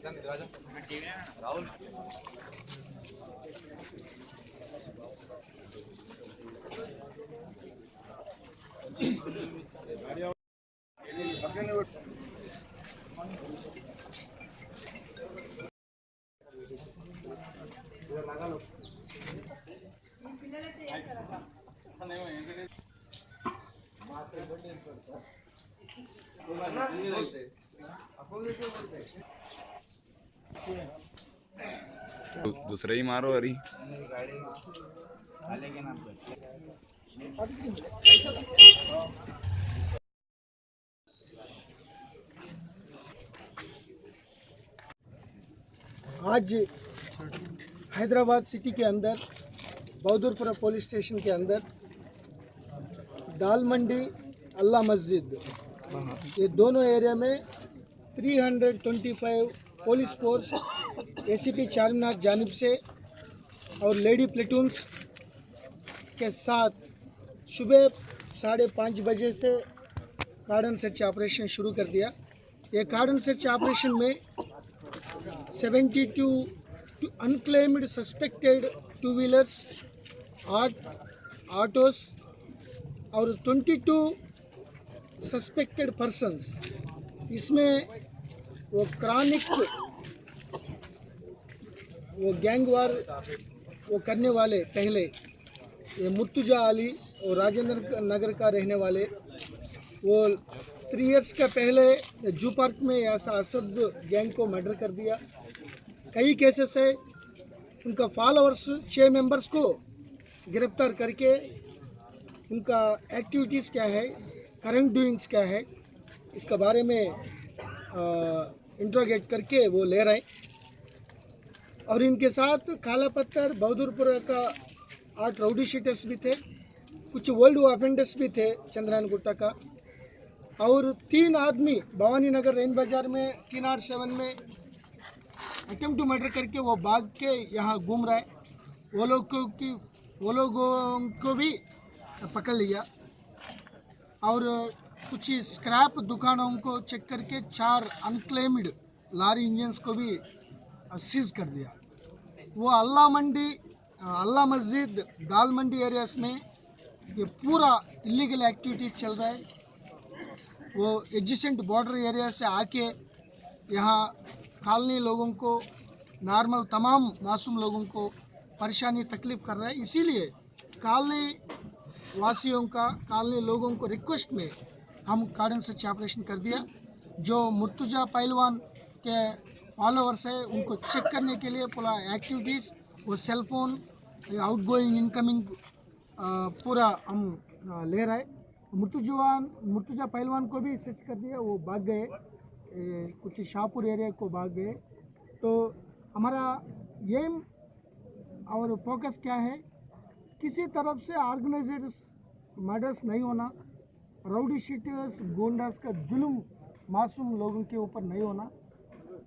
राहुल दूसरा ही मारो हरी। आज हैदराबाद सिटी के अंदर बहादुरपुरा पुलिस स्टेशन के अंदर दाल मंडी अल्लाह मस्जिद ये दोनों एरिया में 325 पुलिस फोर्स एसीपी चारमीनार जानिब से और लेडी प्लेटून्स के साथ सुबह 5:30 बजे से कार्डन सर्च ऑपरेशन शुरू कर दिया। ये कार्डन सर्च ऑपरेशन में 72 unclaimed suspected two wheelers, 8 autos और 22 सस्पेक्टेड पर्सन्स, इसमें वो क्रॉनिक वो गैंग वार वो करने वाले पहले ये मुर्तुजा अली और राजेंद्र नगर का रहने वाले वो 3 इयर्स का पहले जू पार्क में ऐसा असद गैंग को मर्डर कर दिया। कई केसेस है, उनका फॉलोअर्स 6 मेंबर्स को गिरफ्तार करके उनका एक्टिविटीज़ क्या है, करंट डूइंग्स क्या है, इसके बारे में इंट्रोगेट करके वो ले रहे हैं। और इनके साथ काला पत्थर बहादुरपुरा का 8 राउडी शीटर्स भी थे, कुछ वर्ल्ड ऑफेंडर्स भी थे चंद्रायन गुट्टा का, और 3 आदमी भवानी नगर रेंज बाजार में 3R7 में अटेम्प्ट टू मर्डर करके वो भाग के यहाँ घूम रहा है। वो लोगों को भी पकड़ लिया और कुछ स्क्रैप दुकानों को चेक करके 4 अनक्लेम्ड लॉरी इंजन्स को भी सीज कर दिया। वो अल्लाह मस्जिद दाल मंडी एरियाज में ये पूरा इलीगल एक्टिविटीज चल रहा है। वो एडजेसेंट बॉर्डर एरिया से आके यहाँ कॉलोनी लोगों को, नॉर्मल तमाम मासूम लोगों को परेशानी तकलीफ़ कर रहा है। इसीलिए कॉलोनी वासियों का, कॉलोनी लोगों को रिक्वेस्ट में हम कार्डन सर्च ऑपरेशन कर दिया। जो मुर्तुजा पहलवान के फॉलोअर्स है उनको चेक करने के लिए पूरा एक्टिविटीज़, वो सेलफोन, आउटगोइंग, इनकमिंग पूरा हम ले रहे हैं। मुर्तुजा पहलवान को भी सर्च कर दिया, वो भाग गए, कुछ शाहपुर एरिया को भाग गए। तो हमारा एम और फोकस क्या है, किसी तरफ से ऑर्गेनाइज्ड मर्डर्स नहीं होना, राउडी शीटर्स गुंडास का जुल्म मासूम लोगों के ऊपर नहीं होना,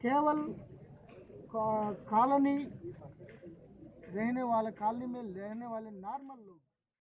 केवल कॉलोनी में रहने वाले नॉर्मल लोग